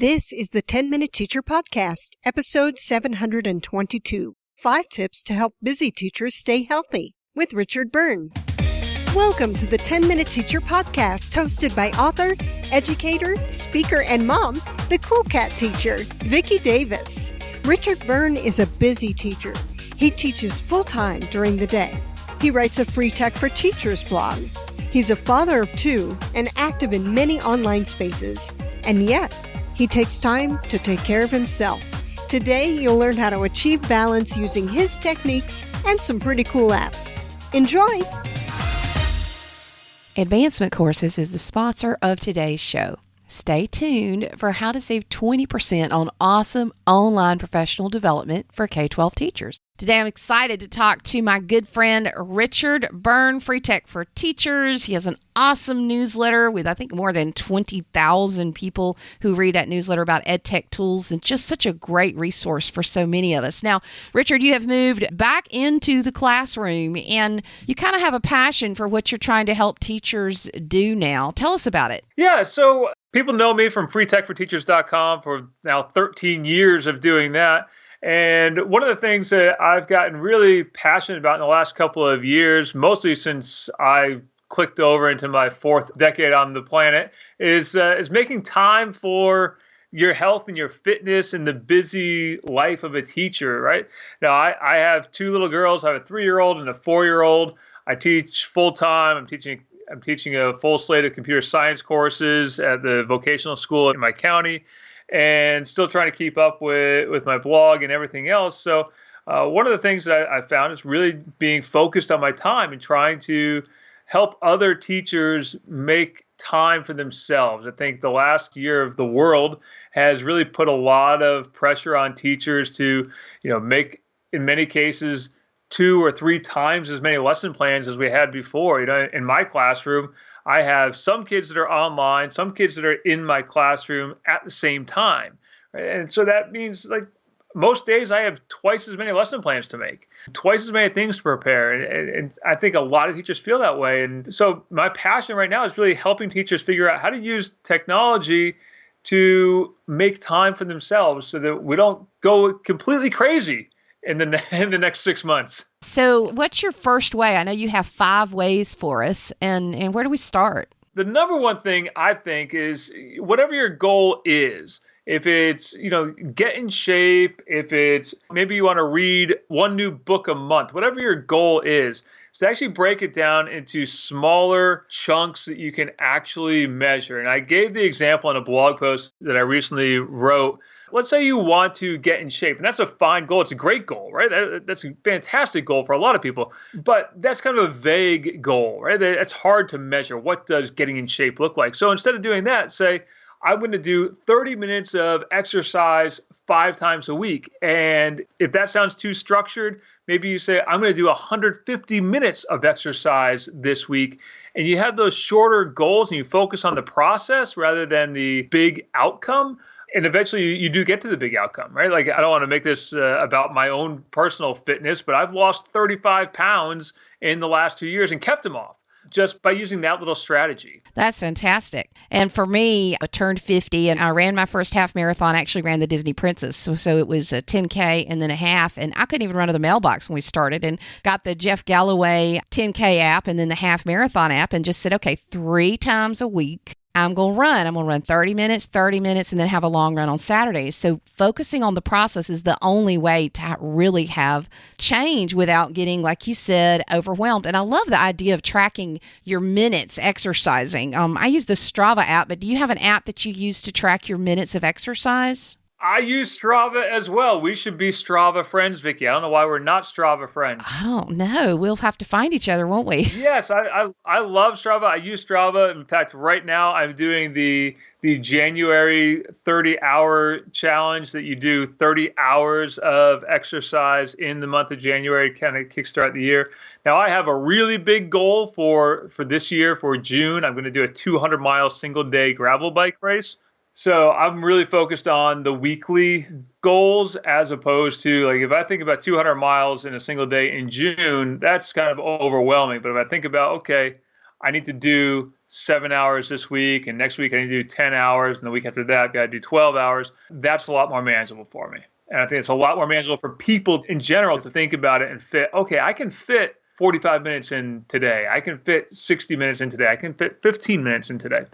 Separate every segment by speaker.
Speaker 1: This is the 10-Minute Teacher Podcast, episode 722, 5 Tips to Help Busy Teachers Stay Healthy, with Richard Byrne. Welcome to the 10-Minute Teacher Podcast, hosted by author, educator, speaker, and mom, the Cool Cat teacher, Vicki Davis. Richard Byrne is a busy teacher. He teaches full-time during the day. He writes a free Tech for Teachers blog. He's a father of 2 and active in many online spaces. And yet, he takes time to take care of himself. Today, you'll learn how to achieve balance using his techniques and some pretty cool apps. Enjoy!
Speaker 2: Advancement Courses is the sponsor of today's show. Stay tuned for how to save 20% on awesome online professional development for K-12 teachers. Today, I'm excited to talk to my good friend, Richard Byrne, Free Tech for Teachers. He has an awesome newsletter with, I think, more than 20,000 people who read that newsletter about ed tech tools, and just such a great resource for so many of us. Now, Richard, you have moved back into the classroom, and you kind of have a passion for what you're trying to help teachers do now. Tell us about it.
Speaker 3: Yeah, so people know me from freetechforteachers.com for now 13 years of doing that. And one of the things that I've gotten really passionate about in the last couple of years, mostly since I clicked over into my 4th decade on the planet, is making time for your health and your fitness and the busy life of a teacher, right? Now, I have 2 little girls. I have a 3-year-old and a 4-year-old. I teach full-time. I'm teaching a full slate of computer science courses at the vocational school in my county, and still trying to keep up with my blog and everything else. So one of the things that I found is really being focused on my time and trying to help other teachers make time for themselves. I think the last year of the world has really put a lot of pressure on teachers to, make, in many cases, 2 or 3 times as many lesson plans as we had before. In my classroom, I have some kids that are online, some kids that are in my classroom at the same time. Right? And so that means, like, most days I have twice as many lesson plans to make, twice as many things to prepare. And I think a lot of teachers feel that way. And so my passion right now is really helping teachers figure out how to use technology to make time for themselves so that we don't go completely crazy in the next 6 months.
Speaker 2: So what's your first way? I know you have 5 ways for us, and where do we start?
Speaker 3: The number one thing I think is whatever your goal is. If it's, get in shape, if it's maybe you want to read 1 new book a month, whatever your goal is to actually break it down into smaller chunks that you can actually measure. And I gave the example in a blog post that I recently wrote. Let's say you want to get in shape, and that's a fine goal. It's a great goal, right? That's a fantastic goal for a lot of people, but that's kind of a vague goal, right? It's hard to measure. What does getting in shape look like? So instead of doing that, say, I'm going to do 30 minutes of exercise 5 times a week. And if that sounds too structured, maybe you say, I'm going to do 150 minutes of exercise this week. And you have those shorter goals and you focus on the process rather than the big outcome. And eventually you do get to the big outcome, right? Like, I don't want to make this about my own personal fitness, but I've lost 35 pounds in the last 2 years and kept them off just by using that little strategy.
Speaker 2: That's fantastic. And for me, I turned 50 and I ran my first half marathon. I actually ran the Disney Princess. So it was a 10K and then a half. And I couldn't even run to the mailbox when we started, and got the Jeff Galloway 10K app and then the half marathon app and just said, okay, 3 times a week, I'm going to run. I'm going to run 30 minutes, and then have a long run on Saturdays. So focusing on the process is the only way to really have change without getting, like you said, overwhelmed. And I love the idea of tracking your minutes exercising. I use the Strava app, but do you have an app that you use to track your minutes of exercise?
Speaker 3: I use Strava as well. We should be Strava friends, Vicki. I don't know why we're not Strava friends.
Speaker 2: I don't know. We'll have to find each other, won't we?
Speaker 3: Yes, I love Strava. I use Strava. In fact, right now I'm doing the January 30-hour challenge that you do 30 hours of exercise in the month of January, kind of kickstart the year. Now, I have a really big goal for this year, for June. I'm going to do a 200-mile single-day gravel bike race. So I'm really focused on the weekly goals as opposed to, like, if I think about 200 miles in a single day in June, that's kind of overwhelming. But if I think about, okay, I need to do 7 hours this week, and next week I need to do 10 hours, and the week after that I've got to do 12 hours. That's a lot more manageable for me. And I think it's a lot more manageable for people in general to think about it and fit, okay, I can fit 45 minutes in today. I can fit 60 minutes in today. I can fit 15 minutes in today,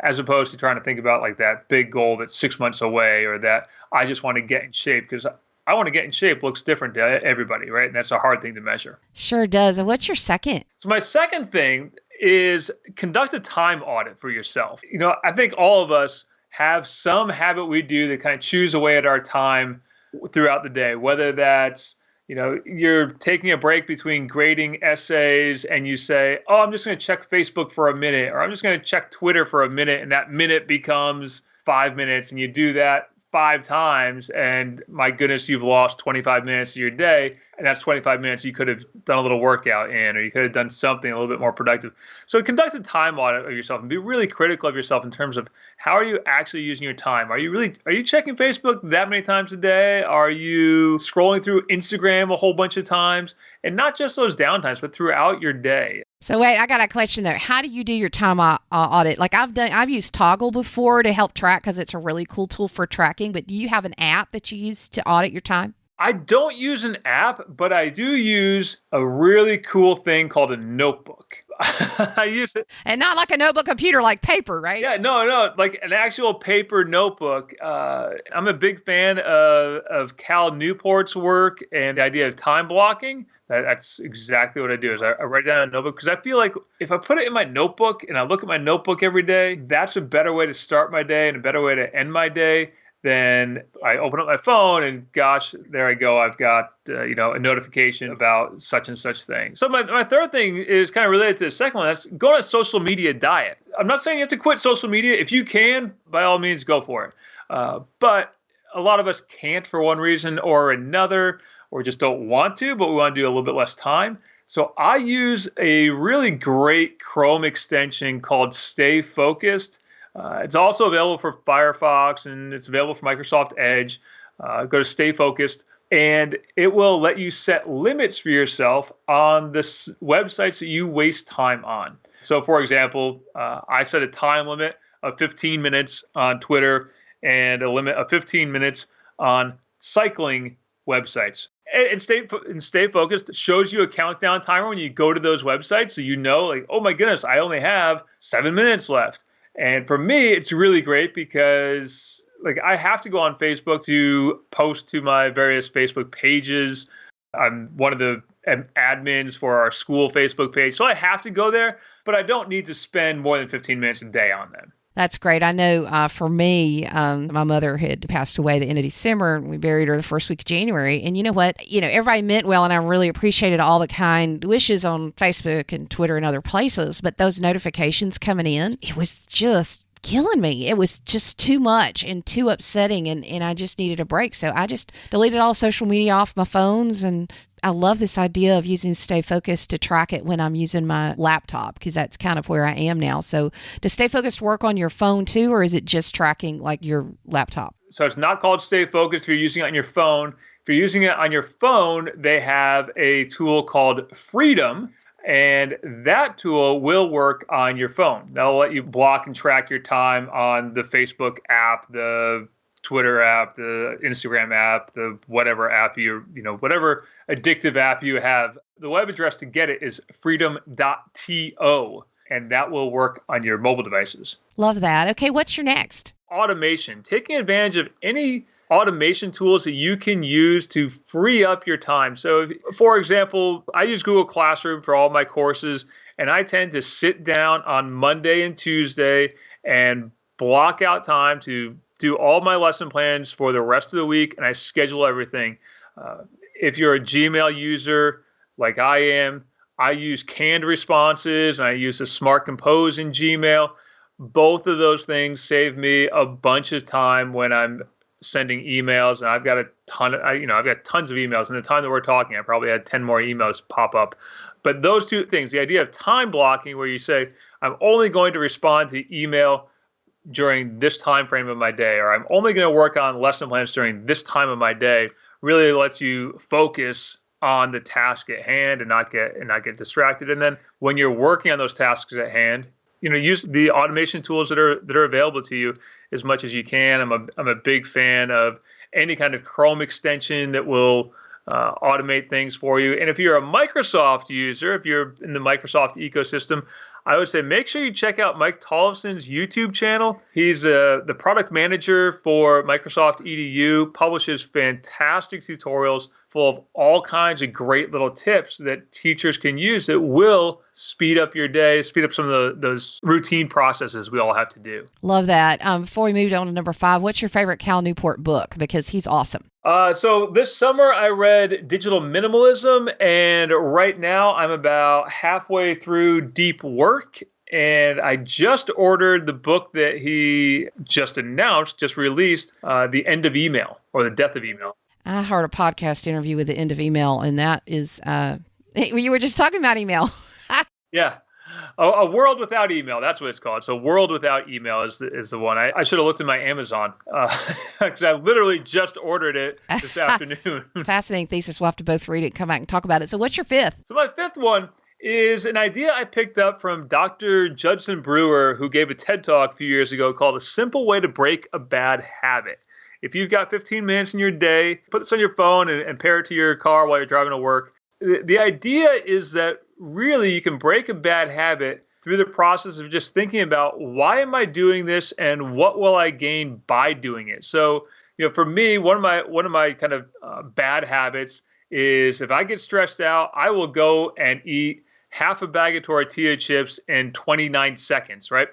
Speaker 3: as opposed to trying to think about like that big goal that's 6 months away, or that I just want to get in shape, because I want to get in shape looks different to everybody, right? And that's a hard thing to measure.
Speaker 2: Sure does. And what's your second?
Speaker 3: So my second thing is conduct a time audit for yourself. I think all of us have some habit we do that kind of chews away at our time throughout the day, whether that's you're taking a break between grading essays and you say, oh, I'm just going to check Facebook for a minute, or I'm just going to check Twitter for a minute, and that minute becomes 5 minutes, and you do that 5 times, and my goodness, you've lost 25 minutes of your day, and that's 25 minutes you could have done a little workout in, or you could have done something a little bit more productive. So conduct a time audit of yourself and be really critical of yourself in terms of how are you actually using your time? Are you checking Facebook that many times a day? Are you scrolling through Instagram a whole bunch of times? And not just those downtimes, but throughout your day.
Speaker 2: So wait, I got a question there. How do you do your time audit? Like I've used Toggle before to help track, because it's a really cool tool for tracking. But do you have an app that you use to audit your time?
Speaker 3: I don't use an app, but I do use a really cool thing called a notebook. I use it.
Speaker 2: And not like a notebook computer, like paper, right?
Speaker 3: Yeah, no, like an actual paper notebook. I'm a big fan of Cal Newport's work and the idea of time blocking. That's exactly what I do. Is I write down a notebook, because I feel like if I put it in my notebook and I look at my notebook every day, that's a better way to start my day and a better way to end my day. Then I open up my phone and gosh, there I go. I've got a notification about such and such thing. So my third thing is kind of related to the second one. That's go on a social media diet. I'm not saying you have to quit social media. If you can, by all means, go for it. But a lot of us can't for one reason or another, or just don't want to, but we want to do a little bit less time. So I use a really great Chrome extension called Stay Focused. It's also available for Firefox, and it's available for Microsoft Edge. Go to Stay Focused, and it will let you set limits for yourself on the websites that you waste time on. So, for example, I set a time limit of 15 minutes on Twitter and a limit of 15 minutes on cycling websites. And Stay Focused shows you a countdown timer when you go to those websites, so like, oh my goodness, I only have 7 minutes left. And for me, it's really great because I have to go on Facebook to post to my various Facebook pages. I'm one of the admins for our school Facebook page, so I have to go there, but I don't need to spend more than 15 minutes a day on them.
Speaker 2: That's great. I know for me, my mother had passed away the end of December, and we buried her the first week of January. And you know what? Everybody meant well, and I really appreciated all the kind wishes on Facebook and Twitter and other places. But those notifications coming in, it was just killing me. It was just too much and too upsetting, and I just needed a break. So I just deleted all social media off my phones, and I love this idea of using Stay Focused to track it when I'm using my laptop, because that's kind of where I am now. So does Stay Focused work on your phone too, or is it just tracking like your laptop?
Speaker 3: So it's not called Stay Focused if you're using it on your phone. If you're using it on your phone, they have a tool called Freedom, and that tool will work on your phone. That'll let you block and track your time on the Facebook app, the Twitter app, the Instagram app, the whatever app whatever addictive app you have. The web address to get it is freedom.to, and that will work on your mobile devices.
Speaker 2: Love that. Okay, what's your next?
Speaker 3: Automation. Taking advantage of any automation tools that you can use to free up your time. So, for example, I use Google Classroom for all my courses, and I tend to sit down on Monday and Tuesday and block out time to do all my lesson plans for the rest of the week, and I schedule everything. If you're a Gmail user like I am, I use canned responses, and I use the Smart Compose in Gmail. Both of those things save me a bunch of time when I'm sending emails, and I've got I've got tons of emails. In the time that we're talking, I probably had 10 more emails pop up. But those two things, the idea of time blocking, where you say, I'm only going to respond to email during this time frame of my day, or I'm only going to work on lesson plans during this time of my day, really lets you focus on the task at hand and not get distracted. And then when you're working on those tasks at hand, use the automation tools that are available to you as much as you can. I'm a big fan of any kind of Chrome extension that will automate things for you. And if you're a Microsoft user, if you're in the Microsoft ecosystem, I would say make sure you check out Mike Tollefson's YouTube channel. He's the product manager for Microsoft EDU, publishes fantastic tutorials full of all kinds of great little tips that teachers can use that will speed up your day, speed up some of those routine processes we all have to do.
Speaker 2: Love that. Before we move on to number 5, what's your favorite Cal Newport book? Because he's awesome.
Speaker 3: So this summer I read Digital Minimalism, and right now I'm about halfway through Deep Work, and I just ordered the book that he just released, The End of Email, or The Death of Email.
Speaker 2: I heard a podcast interview with The End of Email, and that is, you were just talking about email.
Speaker 3: Yeah. A World Without Email. That's what it's called. So World Without Email is the one. I should have looked at my Amazon because I literally just ordered it this afternoon.
Speaker 2: Fascinating thesis. We'll have to both read it and come back and talk about it. So what's your 5th?
Speaker 3: So my 5th one is an idea I picked up from Dr. Judson Brewer, who gave a TED Talk a few years ago called A Simple Way to Break a Bad Habit. If you've got 15 minutes in your day, put this on your phone and pair it to your car while you're driving to work. The idea is that really you can break a bad habit through the process of just thinking about, why am I doing this and what will I gain by doing it? So, for me, one of my kind of bad habits is if I get stressed out, I will go and eat half a bag of tortilla chips in 29 seconds, right?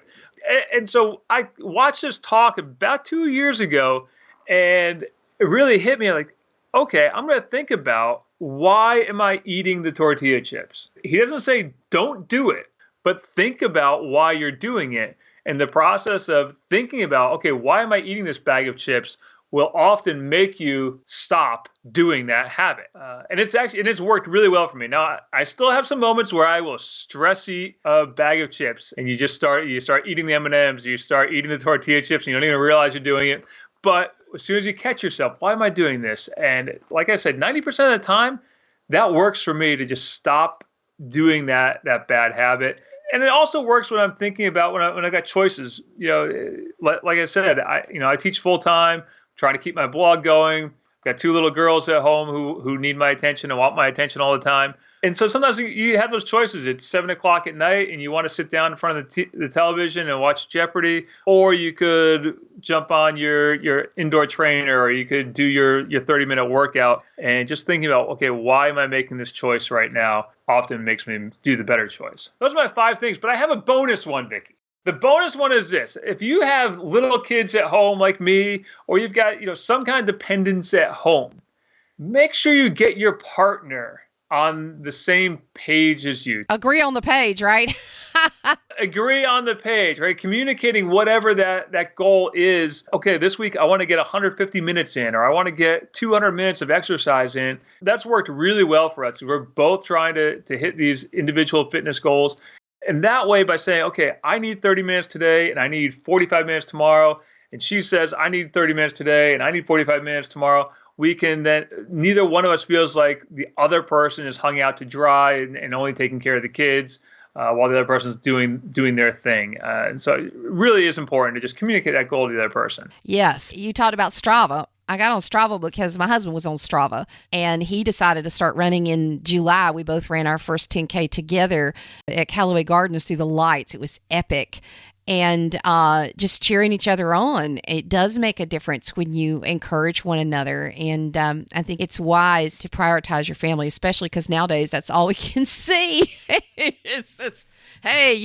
Speaker 3: And so I watched this talk about 2 years ago, and it really hit me like, okay, I'm going to think about, why am I eating the tortilla chips? He doesn't say don't do it, but think about why you're doing it. And the process of thinking about, okay, why am I eating this bag of chips, will often make you stop doing that habit. And it's worked really well for me. Now, I still have some moments where I will stress eat a bag of chips, and you start eating the M&Ms, you start eating the tortilla chips, and you don't even realize you're doing it. But as soon as you catch yourself, why am I doing this? And like I said, 90% of the time, that works for me to just stop doing that bad habit. And it also works when I'm thinking about when I got choices. Like I said, I teach full time, trying to keep my blog going. Got 2 little girls at home who need my attention and want my attention all the time. And so sometimes you have those choices. It's 7 o'clock at night and you want to sit down in front of the television and watch Jeopardy, or you could jump on your indoor trainer, or you could do your 30-minute workout. And just thinking about, okay, why am I making this choice right now, often makes me do the better choice. Those are my 5 things, but I have a bonus one, Vicki. The bonus one is this. If you have little kids at home like me, or you've got, some kind of dependence at home, make sure you get your partner on the same page as you.
Speaker 2: Agree on the page, right?
Speaker 3: Agree on the page, right? Communicating whatever that goal is. Okay, this week I want to get 150 minutes in, or I want to get 200 minutes of exercise in. That's worked really well for us. We're both trying to hit these individual fitness goals. And that way, by saying, okay, I need 30 minutes today and I need 45 minutes tomorrow, and she says, I need 30 minutes today and I need 45 minutes tomorrow, we can then, neither one of us feels like the other person is hung out to dry and only taking care of the kids while the other person's doing their thing. And so it really is important to just communicate that goal to the other person.
Speaker 2: Yes. You talked about Strava. I got on Strava because my husband was on Strava, and he decided to start running in July. We both ran our first 10K together at Callaway Gardens through the lights. It was epic. And just cheering each other on. It does make a difference when you encourage one another. And I think it's wise to prioritize your family, especially because nowadays that's all we can see. it's hey,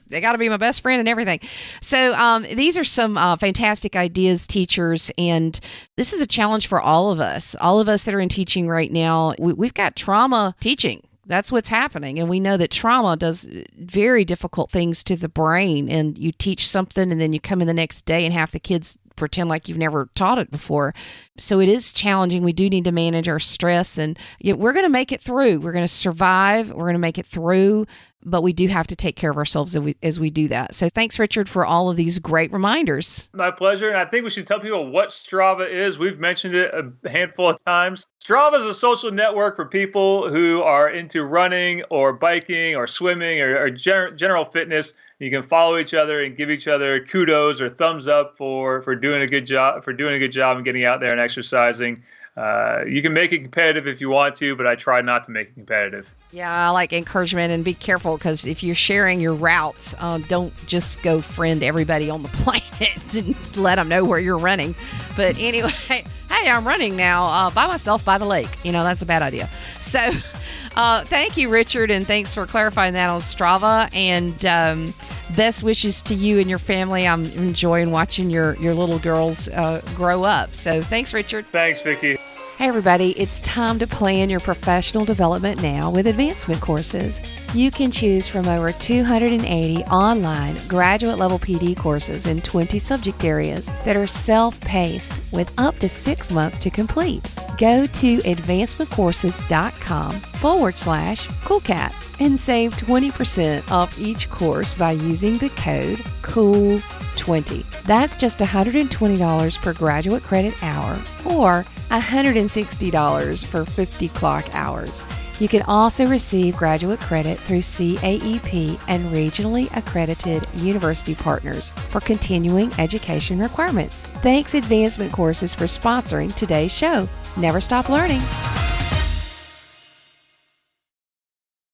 Speaker 2: they got to be my best friend and everything. So these are some fantastic ideas, teachers. And this is a challenge for all of us that are in teaching right now. We've got trauma teaching. That's what's happening. And we know that trauma does very difficult things to the brain. And you teach something and then you come in the next day and half the kids pretend like you've never taught it before. So it is challenging. We do need to manage our stress, and we're going to make it through. We're going to survive. We're going to make it through. but we do have to take care of ourselves as we do that. So thanks, Richard, for all of these great reminders.
Speaker 3: My pleasure. And I think we should tell people what Strava is. We've mentioned it a handful of times. Strava is a social network for people who are into running or biking or swimming or general fitness. You can follow each other and give each other kudos or thumbs up for doing a good job, and getting out there and exercising. You can make it competitive if you want to, but I try not to make it competitive.
Speaker 2: Yeah, I like encouragement, and be careful, because if you're sharing your routes, don't just go friend everybody on the planet and let them know where you're running. But anyway, hey, I'm running now by myself by the lake. That's a bad idea. So thank you, Richard, and thanks for clarifying that on Strava, and best wishes to you and your family. I'm enjoying watching your little girls grow up. So thanks, Richard.
Speaker 3: Thanks, Vicki.
Speaker 2: Hey everybody, it's time to plan your professional development now with advancement courses. You can choose from over 280 online graduate level PD courses in 20 subject areas that are self-paced with up to 6 months to complete. Go to advancementcourses.com/CoolCat and save 20% off each course by using the code COOL20. That's just $120 per graduate credit hour, or $160 for 50 clock hours. You can also receive graduate credit through CAEP and regionally accredited university partners for continuing education requirements. Thanks, Advancement Courses, for sponsoring today's show. Never stop learning.